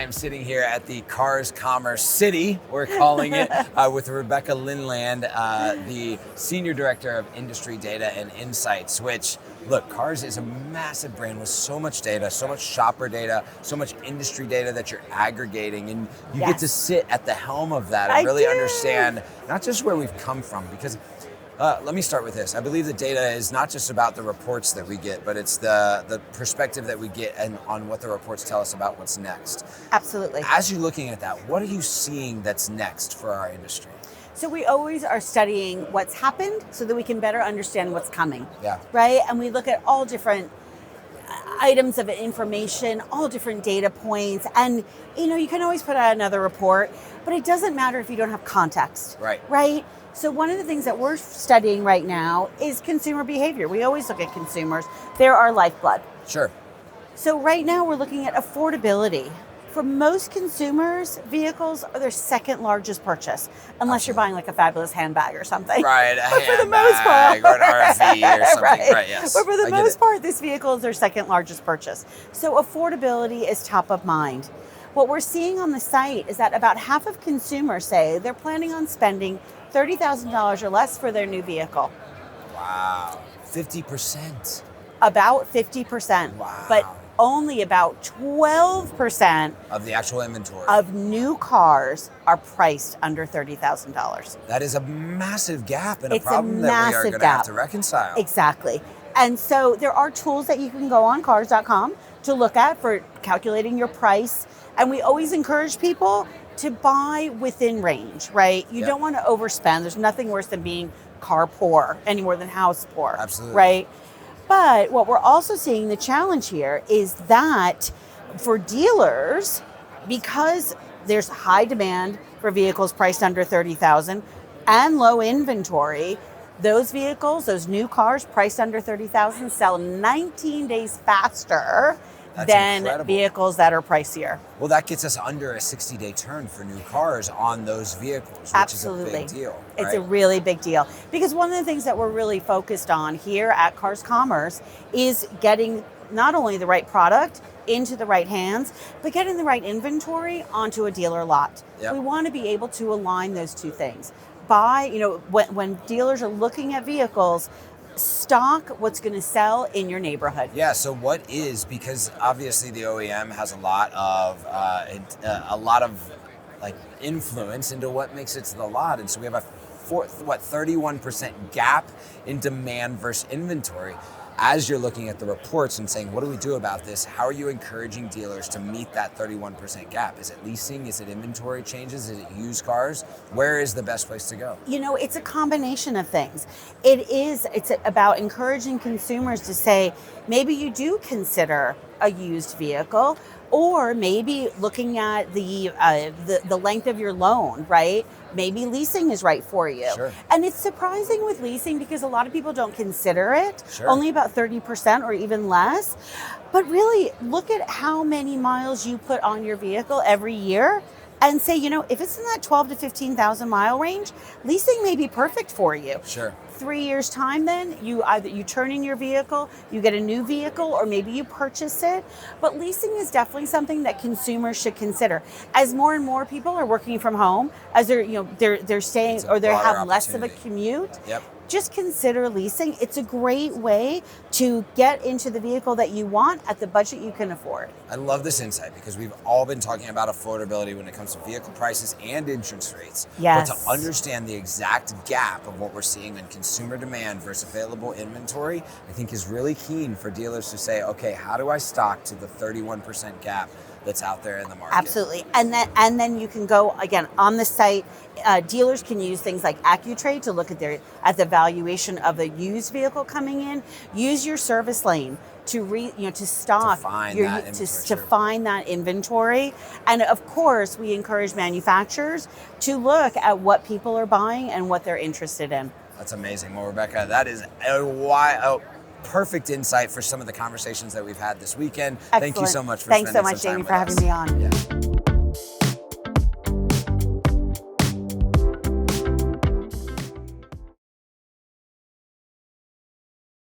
am sitting here at the Cars Commerce City, we're calling it, with Rebecca Lindland, the Senior Director of Industry Data and Insights, which, look, Cars is a massive brand with so much data, so much shopper data, so much industry data that you're aggregating, and you get to sit at the helm of that and really understand not just where we've come from, because let me start with this. I believe the data is not just about the reports that we get, but it's the perspective that we get and on what the reports tell us about what's next. Absolutely. As you're looking at that, what are you seeing that's next for our industry? So we always are studying what's happened so that we can better understand what's coming. Yeah. Right? And we look at all different items of information, all different data points. And, you can always put out another report, but it doesn't matter if you don't have context. Right. Right? So one of the things that we're studying right now is consumer behavior. We always look at consumers. They're our lifeblood. Sure. So right now we're looking at affordability. For most consumers, vehicles are their second largest purchase, unless you're buying like a fabulous handbag or something. Right, but for the most part, or an RV or something. Right, yes. But for the most part, this vehicle is their second largest purchase. So affordability is top of mind. What we're seeing on the site is that about half of consumers say they're planning on spending $30,000 or less for their new vehicle. Wow, 50%. About 50%. Wow. But only about 12% of the actual inventory of new cars are priced under $30,000. That is a massive gap and It's a problem that we are going to have to reconcile. Exactly. And so there are tools that you can go on cars.com to look at for calculating your price. And we always encourage people to buy within range, right? You don't want to overspend. There's nothing worse than being car poor any more than house poor. Absolutely. Right? But what we're also seeing, the challenge here is that for dealers, because there's high demand for vehicles priced under $30,000 and low inventory, those vehicles, those new cars priced under $30,000 sell 19 days faster than vehicles that are pricier. Well, that gets us under a 60-day turn for new cars on those vehicles, which is a big deal. Right? It's a really big deal. Because one of the things that we're really focused on here at Cars Commerce is getting not only the right product into the right hands, but getting the right inventory onto a dealer lot. Yep. We want to be able to align those two things. When dealers are looking at vehicles, stock what's going to sell in your neighborhood. Yeah. So what is, because obviously the OEM has a lot of like influence into what makes it to the lot, and so we have a 31% gap in demand versus inventory. As you're looking at the reports and saying, what do we do about this? How are you encouraging dealers to meet that 31% gap? Is it leasing? Is it inventory changes? Is it used cars? Where is the best place to go? It's a combination of things. It's about encouraging consumers to say, maybe you do consider a used vehicle, or maybe looking at the length of your loan, right? Maybe leasing is right for you. Sure. And it's surprising with leasing because a lot of people don't consider it. Sure. Only about 30% or even less. But really, look at how many miles you put on your vehicle every year and say, if it's in that 12 to 15,000 mile range, leasing may be perfect for you. Sure. 3 years time, then you turn in your vehicle, you get a new vehicle, or maybe you purchase it. But leasing is definitely something that consumers should consider. As more and more people are working from home, as they're staying or they have less of a commute. Yep. Just consider leasing. It's a great way to get into the vehicle that you want at the budget you can afford. I love this insight because we've all been talking about affordability when it comes to vehicle prices and interest rates. Yes. But to understand the exact gap of what we're seeing in consumer demand versus available inventory, I think is really keen for dealers to say, okay, how do I stock to the 31% gap that's out there in the market? Absolutely. And then you can go, again, on the site, dealers can use things like Accu-Trade to look at the valuation of a used vehicle coming in. Use your service lane to stock, to find that inventory. And of course, we encourage manufacturers to look at what people are buying and what they're interested in. That's amazing. Well, Rebecca, that is a perfect insight for some of the conversations that we've had this weekend. Excellent. Thank you so much for Thanks spending so much, some time Jamie, for having me on. Yeah.